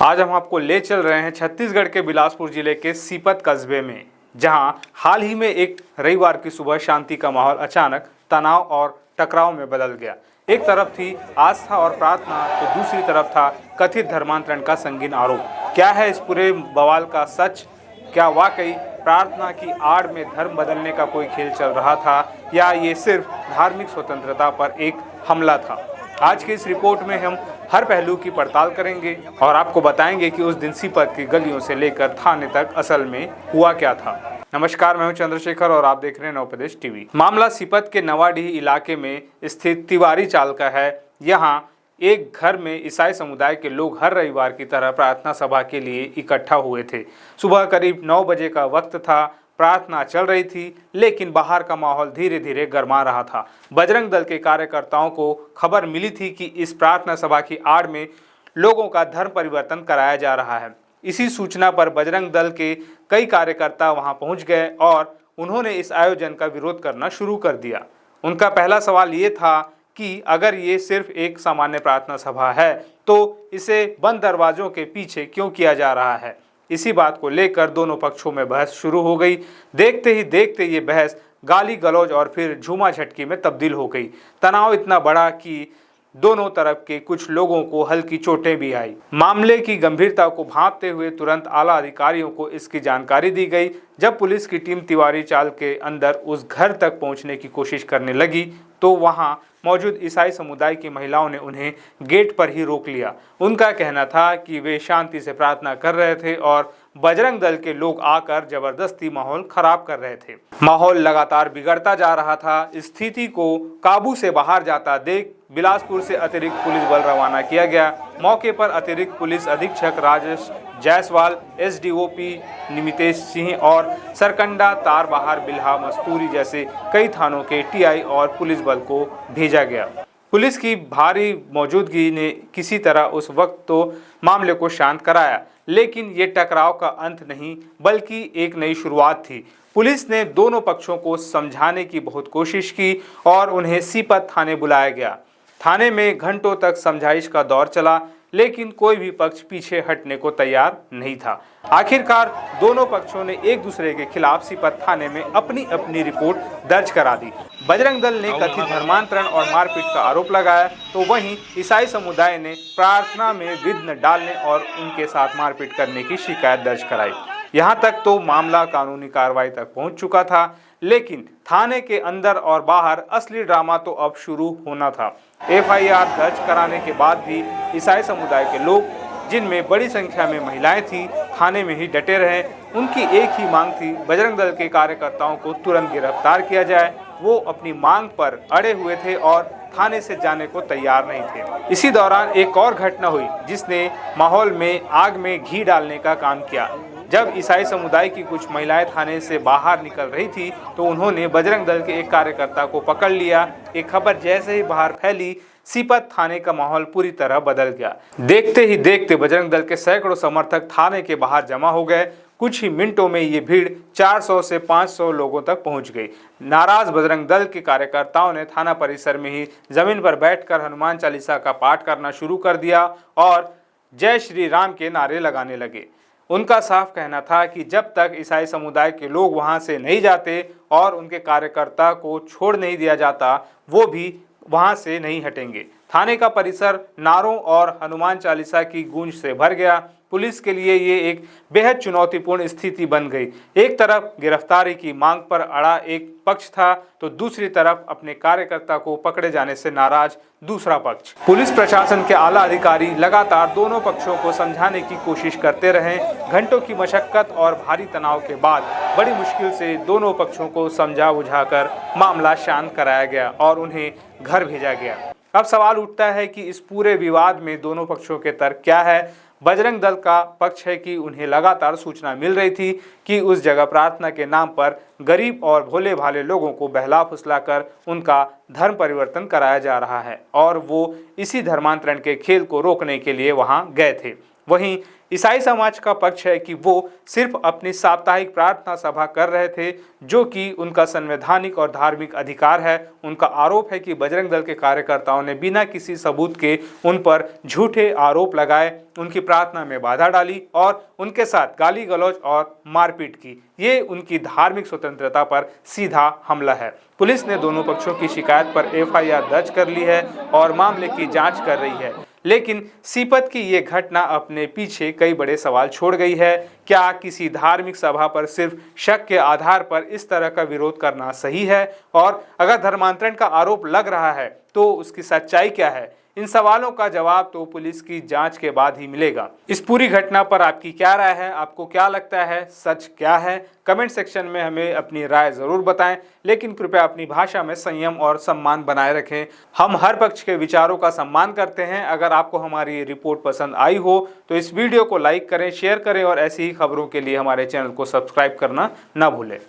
आज हम आपको ले चल रहे हैं छत्तीसगढ़ के बिलासपुर जिले के सीपत कस्बे में, जहां हाल ही में एक रविवार की सुबह शांति का माहौल अचानक तनाव और टकराव में बदल गया। एक तरफ थी आस्था और प्रार्थना, तो दूसरी तरफ था कथित धर्मांतरण का संगीन आरोप। क्या है इस पूरे बवाल का सच? क्या वाकई प्रार्थना की आड़ में धर्म बदलने का कोई खेल चल रहा था, या ये सिर्फ धार्मिक स्वतंत्रता पर एक हमला था? आज की इस रिपोर्ट में हम हर पहलू की पड़ताल करेंगे और आपको बताएंगे कि उस दिन सीपत की गलियों से लेकर थाने तक असल में हुआ क्या था। नमस्कार, मैं हूं चंद्रशेखर और आप देख रहे हैं नवप्रदेश टीवी। मामला सीपत के नवाडीह इलाके में स्थित तिवारी चाल का है। यहां एक घर में ईसाई समुदाय के लोग हर रविवार की तरह प्रार्थना सभा के लिए इकट्ठा हुए थे। सुबह करीब 9 बजे का वक्त था। प्रार्थना चल रही थी, लेकिन बाहर का माहौल धीरे धीरे गर्मा रहा था। बजरंग दल के कार्यकर्ताओं को खबर मिली थी कि इस प्रार्थना सभा की आड़ में लोगों का धर्म परिवर्तन कराया जा रहा है। इसी सूचना पर बजरंग दल के कई कार्यकर्ता वहां पहुंच गए और उन्होंने इस आयोजन का विरोध करना शुरू कर दिया। उनका पहला सवाल ये था कि अगर ये सिर्फ एक सामान्य प्रार्थना सभा है, तो इसे बंद दरवाजों के पीछे क्यों किया जा रहा है? इसी बात को लेकर दोनों पक्षों में बहस शुरू हो गई। देखते ही देखते ये बहस गाली गलौज और फिर झूमा झटकी में तब्दील हो गई। तनाव इतना बढ़ा कि दोनों तरफ के कुछ लोगों को हल्की चोटें भी आई। मामले की गंभीरता को भांपते हुए तुरंत आला अधिकारियों को इसकी जानकारी दी गई। जब पुलिस की टीम तिवारी चाल के अंदर उस घर तक पहुंचने की कोशिश करने लगी, तो वहां मौजूद ईसाई समुदाय की महिलाओं ने उन्हें गेट पर ही रोक लिया। उनका कहना था कि वे शांति से प्रार्थना कर रहे थे और बजरंग दल के लोग आकर जबरदस्ती माहौल खराब कर रहे थे। माहौल लगातार बिगड़ता जा रहा था। स्थिति को काबू से बाहर जाता देख बिलासपुर से अतिरिक्त पुलिस बल रवाना किया गया। मौके पर अतिरिक्त पुलिस अधीक्षक राजेश जायसवाल, एसडीओपी निमितेश सिंह और सरकंडा, तारबहार, बिल्हा, मस्तूरी जैसे कई थानों के टीआई और पुलिस बल को भेजा गया। पुलिस की भारी मौजूदगी ने किसी तरह उस वक्त तो मामले को शांत कराया, लेकिन ये टकराव का अंत नहीं बल्कि एक नई शुरुआत थी। पुलिस ने दोनों पक्षों को समझाने की बहुत कोशिश की और उन्हें सीपत थाने बुलाया गया। थाने में घंटों तक समझाइश का दौर चला, लेकिन कोई भी पक्ष पीछे हटने को तैयार नहीं था। आखिरकार दोनों पक्षों ने एक दूसरे के खिलाफ सीपत थाने में अपनी अपनी रिपोर्ट दर्ज करा दी। बजरंग दल ने कथित धर्मांतरण और मारपीट का आरोप लगाया, तो वहीं ईसाई समुदाय ने प्रार्थना में विघ्न डालने और उनके साथ मारपीट करने की शिकायत दर्ज कराई। यहाँ तक तो मामला कानूनी कार्रवाई तक पहुँच चुका था, लेकिन थाने के अंदर और बाहर असली ड्रामा तो अब शुरू होना था। एफआईआर दर्ज कराने के बाद भी ईसाई समुदाय के लोग, जिनमें बड़ी संख्या में महिलाएं थीं, थाने में ही डटे रहे। उनकी एक ही मांग थी, बजरंग दल के कार्यकर्ताओं को तुरंत गिरफ्तार किया जाए। वो अपनी मांग पर अड़े हुए थे और थाने से जाने को तैयार नहीं थे। इसी दौरान एक और घटना हुई जिसने माहौल में आग में घी डालने का काम किया। जब ईसाई समुदाय की कुछ महिलाएं थाने से बाहर निकल रही थी, तो उन्होंने बजरंग दल के एक कार्यकर्ता को पकड़ लिया। एक खबर जैसे ही बाहर फैली, सीपत थाने का माहौल पूरी तरह बदल गया। देखते ही देखते बजरंग दल के सैकड़ों समर्थक थाने के बाहर जमा हो गए। कुछ ही मिनटों में ये भीड़ 400 से 500 लोगों तक पहुंच गई। नाराज बजरंग दल के कार्यकर्ताओं ने थाना परिसर में ही जमीन पर बैठकर हनुमान चालीसा का पाठ करना शुरू कर दिया और जय श्री राम के नारे लगाने लगे। उनका साफ कहना था कि जब तक ईसाई समुदाय के लोग वहां से नहीं जाते और उनके कार्यकर्ता को छोड़ नहीं दिया जाता, वो भी वहां से नहीं हटेंगे। थाने का परिसर नारों और हनुमान चालीसा की गूंज से भर गया। पुलिस के लिए ये एक बेहद चुनौतीपूर्ण स्थिति बन गई। एक तरफ गिरफ्तारी की मांग पर अड़ा एक पक्ष था, तो दूसरी तरफ अपने कार्यकर्ता को पकड़े जाने से नाराज दूसरा पक्ष। पुलिस प्रशासन के आला अधिकारी लगातार दोनों पक्षों को समझाने की कोशिश करते रहे। घंटों की मशक्कत और भारी तनाव के बाद बड़ी मुश्किल से दोनों पक्षों को समझा बुझाकर मामला शांत कराया गया और उन्हें घर भेजा गया। अब सवाल उठता है कि इस पूरे विवाद में दोनों पक्षों के तर्क क्या है? बजरंग दल का पक्ष है कि उन्हें लगातार सूचना मिल रही थी कि उस जगह प्रार्थना के नाम पर गरीब और भोले भाले लोगों को बहला फुसलाकर उनका धर्म परिवर्तन कराया जा रहा है और वो इसी धर्मांतरण के खेल को रोकने के लिए वहां गए थे। वहीं ईसाई समाज का पक्ष है कि वो सिर्फ अपनी साप्ताहिक प्रार्थना सभा कर रहे थे, जो कि उनका संवैधानिक और धार्मिक अधिकार है। उनका आरोप है कि बजरंग दल के कार्यकर्ताओं ने बिना किसी सबूत के उन पर झूठे आरोप लगाए, उनकी प्रार्थना में बाधा डाली और उनके साथ गाली गलौज और मारपीट की। ये उनकी धार्मिक स्वतंत्रता पर सीधा हमला है। पुलिस ने दोनों पक्षों की शिकायत पर एफआईआर दर्ज कर ली है और मामले की जांच कर रही है। लेकिन सीपत की ये घटना अपने पीछे कई बड़े सवाल छोड़ गई है। क्या किसी धार्मिक सभा पर सिर्फ शक के आधार पर इस तरह का विरोध करना सही है? और अगर धर्मांतरण का आरोप लग रहा है तो उसकी सच्चाई क्या है? इन सवालों का जवाब तो पुलिस की जांच के बाद ही मिलेगा। इस पूरी घटना पर आपकी क्या राय है? आपको क्या लगता है, सच क्या है? कमेंट सेक्शन में हमें अपनी राय जरूर बताएं, लेकिन कृपया अपनी भाषा में संयम और सम्मान बनाए रखें। हम हर पक्ष के विचारों का सम्मान करते हैं। अगर आपको हमारी ये रिपोर्ट पसंद आई हो तो इस वीडियो को लाइक करें, शेयर करें और ऐसी ही खबरों के लिए हमारे चैनल को सब्सक्राइब करना न भूलें।